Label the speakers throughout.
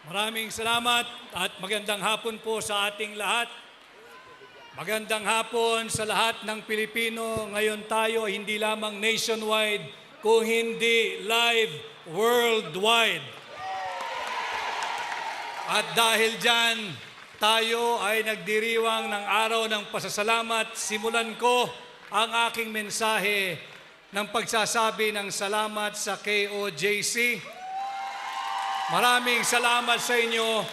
Speaker 1: Maraming salamat at magandang hapon po sa ating lahat. Magandang hapon sa lahat ng Pilipino. Ngayon tayo hindi lamang nationwide, kung hindi live worldwide. At dahil dyan, tayo ay nagdiriwang ng araw ng pasasalamat. Simulan ko ang aking mensahe ng pagsasabi ng salamat sa KOJC. Maraming salamat sa inyo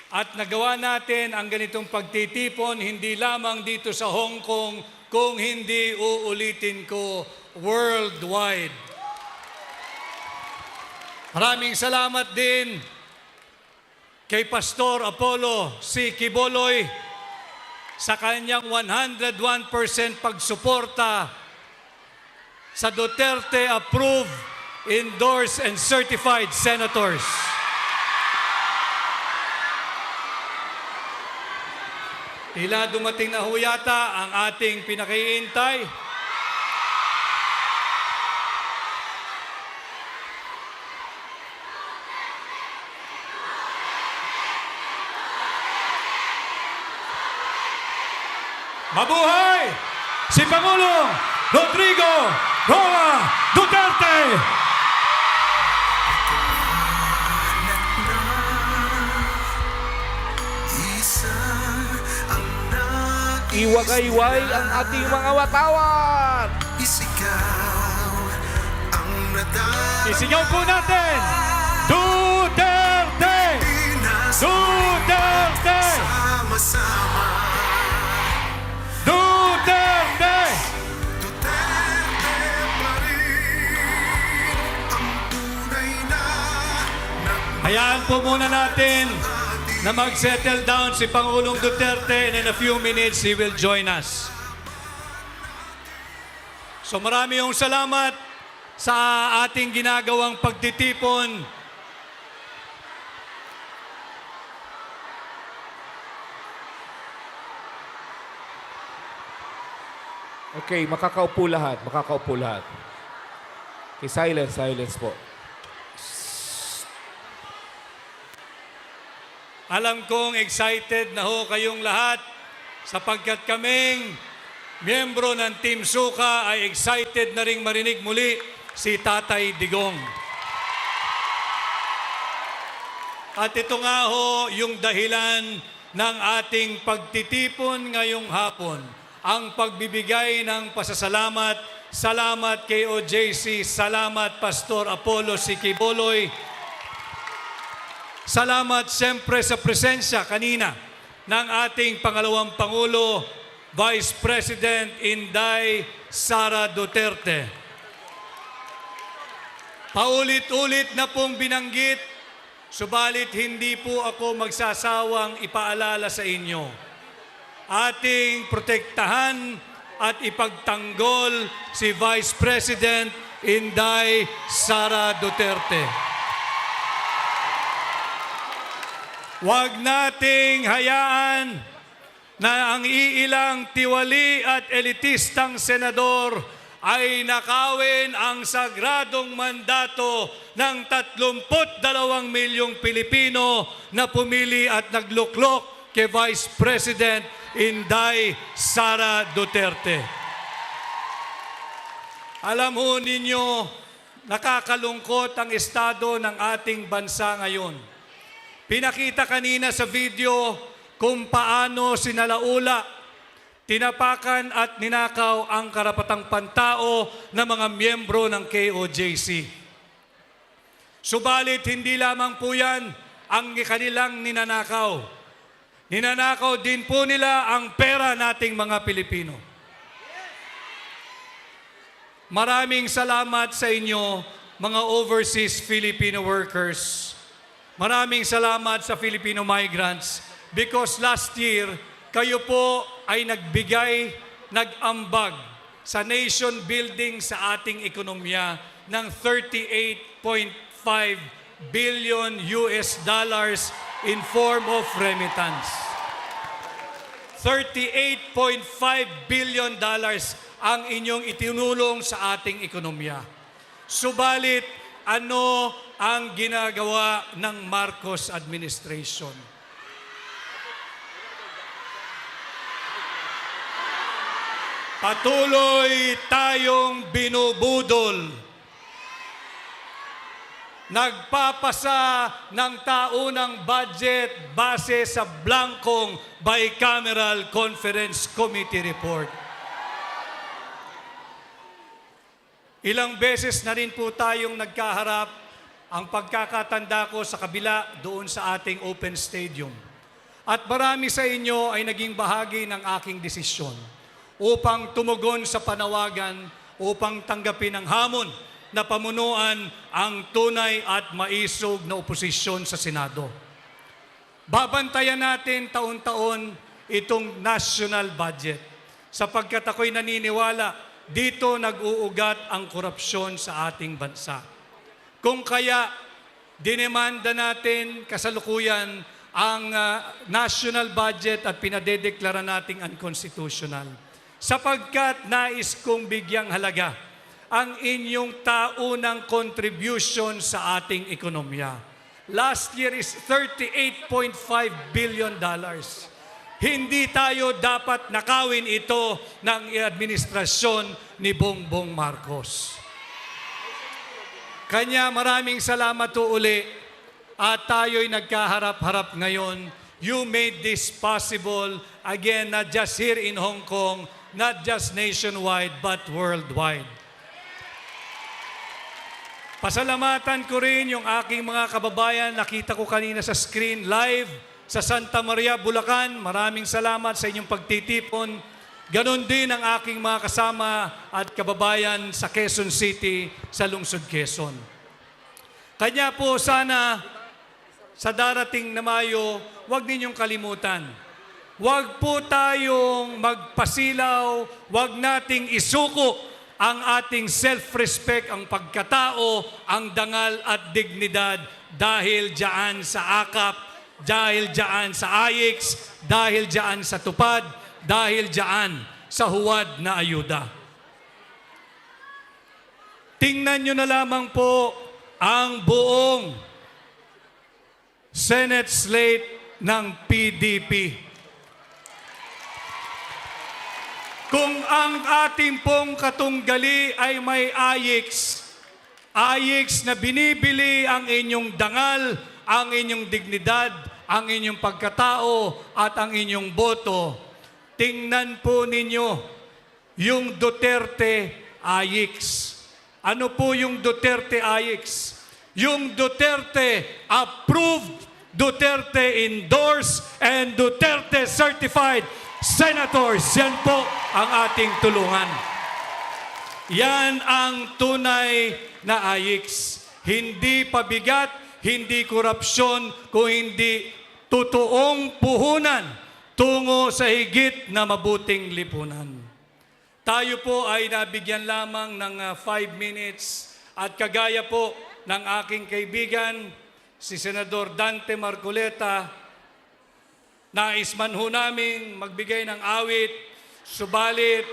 Speaker 1: at nagawa natin ang ganitong pagtitipon hindi lamang dito sa Hong Kong, kung hindi uulitin ko worldwide. Maraming salamat din kay Pastor Apollo C. Quiboloy sa kanyang 101% pagsuporta sa Duterte-approved, endorsed, and certified senators. Tila dumating na ho yata ang ating pinakihintay. Mabuhay si Pangulong Rodrigo Roa Duterte!
Speaker 2: Iwagayway ang ating mga watawan.
Speaker 1: Isigaw po natin! Duterte! Duterte! Duterte! Hayaan po muna natin na mag-settle down si Pangulong Duterte, and in a few minutes, he will join us. So marami yung salamat sa ating ginagawang pagtitipon.
Speaker 2: Okay, makakaupo lahat. Makakaupo lahat. Okay, silence po.
Speaker 1: Alam kong excited na ho kayong lahat sapagkat kaming miyembro ng Team Suka ay excited na ring marinig muli si Tatay Digong. At ito nga ho yung dahilan ng ating pagtitipon ngayong hapon. Ang pagbibigay ng pasasalamat. Salamat kay OJC, salamat Pastor Apollo C. Quiboloy. Salamat siyempre sa presensya kanina ng ating pangalawang Pangulo, Vice President Inday Sara Duterte. Paulit-ulit na pong binanggit, subalit hindi po ako magsasawang ipaalala sa inyo. Ating protektahan at ipagtanggol si Vice President Inday Sara Duterte. Huwag nating hayaan na ang iilang tiwali at elitistang senador ay nakawin ang sagradong mandato ng 32 milyong Pilipino na pumili at nagluklok kay Vice President Inday Sara Duterte. Alam ho ninyo, nakakalungkot ang estado ng ating bansa ngayon. Pinakita kanina sa video kung paano sinalaula, tinapakan at ninakaw ang karapatang pantao ng mga miyembro ng KOJC. Subalit hindi lamang po yan ang kanilang ninanakaw. Ninanakaw din po nila ang pera nating mga Pilipino. Maraming salamat sa inyo, mga overseas Filipino workers. Maraming salamat sa Filipino migrants because last year, kayo po ay nagbigay, nag-ambag sa nation building sa ating ekonomiya ng 38.5 billion US dollars in form of remittance. 38.5 billion dollars ang inyong itinulong sa ating ekonomiya. Subalit, ano ang ginagawa ng Marcos administration. Patuloy tayong binubudol. Nagpapasa ng taunang budget base sa blankong Bicameral Conference Committee report. Ilang beses na rin po tayong nagkaharap, ang pagkakatanda ko sa kabila doon sa ating open stadium. At marami sa inyo ay naging bahagi ng aking desisyon upang tumugon sa panawagan, upang tanggapin ang hamon na pamunuan ang tunay at maisog na oposisyon sa Senado. Babantayan natin taon-taon itong national budget sapagkat ako'y naniniwala dito nag-uugat ang korupsyon sa ating bansa. Kung kaya, dinemanda natin kasalukuyan ang national budget at pinadedeklara nating unconstitutional sapagkat nais kong bigyang halaga ang inyong taunang contribution sa ating ekonomiya. Last year is $38.5 billion. Hindi tayo dapat nakawin ito ng administrasyon ni Bongbong Marcos. Kanya maraming salamat po uli at tayo'y nagkaharap-harap ngayon. You made this possible, again, not just here in Hong Kong, not just nationwide, but worldwide. Pasalamatan ko rin yung aking mga kababayan. Nakita ko kanina sa screen live sa Santa Maria, Bulacan. Maraming salamat sa inyong pagtitipon. Ganon din ang aking mga kasama at kababayan sa Quezon City, sa Lungsod Quezon. Kanya po sana sa darating na Mayo, huwag ninyong kalimutan. Huwag po tayong magpasilaw, huwag nating isuko ang ating self-respect, ang pagkatao, ang dangal at dignidad dahil diyan sa AKAP, dahil diyan sa AIX, dahil diyan sa tupad, dahil diyan sa huwad na ayuda. Tingnan nyo na lamang po ang buong Senate slate ng PDP. Kung ang ating pong katunggali ay may AIX na binibili ang inyong dangal, ang inyong dignidad, ang inyong pagkatao at ang inyong boto, tingnan po ninyo yung Duterte AIX. Ano po yung Duterte AIX? Yung Duterte approved, Duterte endorsed, and Duterte certified senators. Yan po ang ating tulungan. Yan ang tunay na AIX. Hindi pabigat, hindi korupsyon, kung hindi totoong puhunan tungo sa higit na mabuting lipunan. Tayo po ay nabigyan lamang ng 5 minutes at kagaya po ng aking kaibigan, si Senador Dante Marcoleta, nais man ho naming magbigay ng awit, subalit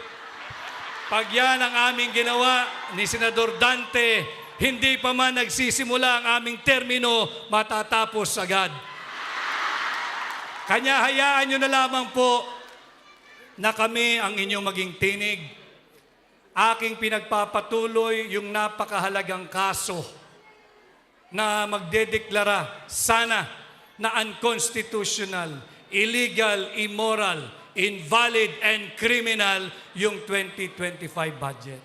Speaker 1: pag yan ang aming ginawa ni Senador Dante, hindi pa man nagsisimula ang aming termino, matatapos agad. Kanya hayaan nyo na lamang po na kami ang inyong maging tinig. Aking pinagpapatuloy yung napakahalagang kaso na magdedeklara sana na unconstitutional, illegal, immoral, invalid, and criminal yung 2025 budget.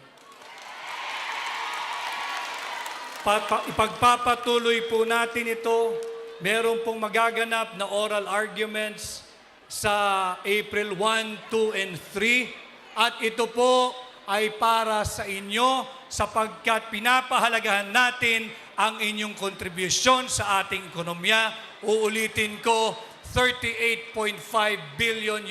Speaker 1: Ipagpapatuloy po natin ito. Meron pong magaganap na oral arguments sa April 1, 2, and 3. At ito po ay para sa inyo sapagkat pinapahalagahan natin ang inyong kontribusyon sa ating ekonomiya. Uulitin ko, $38.5 billion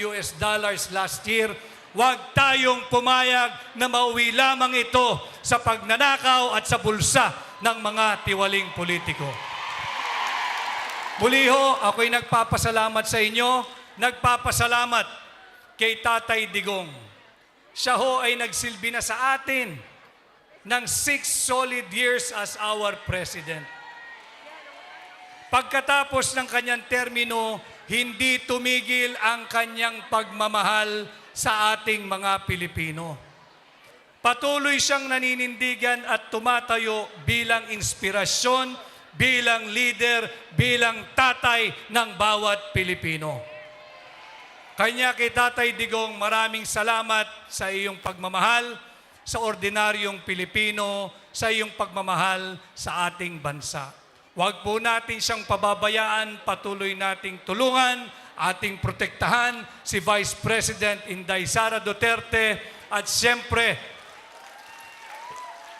Speaker 1: last year. Huwag tayong pumayag na mauwi lamang ito sa pagnanakaw at sa bulsa ng mga tiwaling politiko. Muli ho, ako'y nagpapasalamat sa inyo, nagpapasalamat kay Tatay Digong. Siya ho ay nagsilbi na sa atin ng 6 solid years as our President. Pagkatapos ng kanyang termino, hindi tumigil ang kanyang pagmamahal sa ating mga Pilipino. Patuloy siyang naninindigan at tumatayo bilang inspirasyon, bilang leader, bilang tatay ng bawat Pilipino. Kanya kay Tatay Digong, maraming salamat sa iyong pagmamahal sa ordinaryong Pilipino, sa iyong pagmamahal sa ating bansa. Huwag po natin siyang pababayaan, patuloy nating tulungan, ating protektahan si Vice President Inday Sara Duterte at siyempre,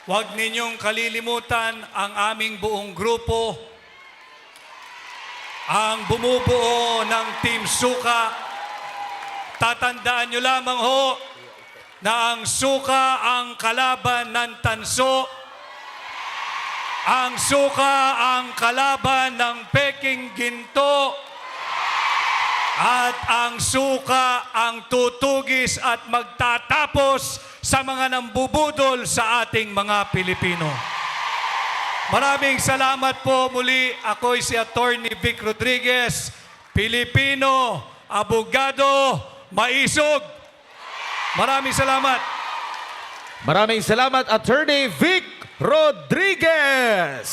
Speaker 1: huwag ninyong kalilimutan ang aming buong grupo, ang bumubuo ng Team Suka. Tatandaan nyo lamang ho na ang suka ang kalaban ng tanso, ang suka ang kalaban ng peking ginto, at ang suka ang tutugis at magtatapos sa mga nambubudol sa ating mga Pilipino. Maraming salamat po muli. Ako'y si Attorney Vic Rodriguez, Pilipino, abogado, maisog. Maraming salamat.
Speaker 3: Maraming salamat, Attorney Vic Rodriguez.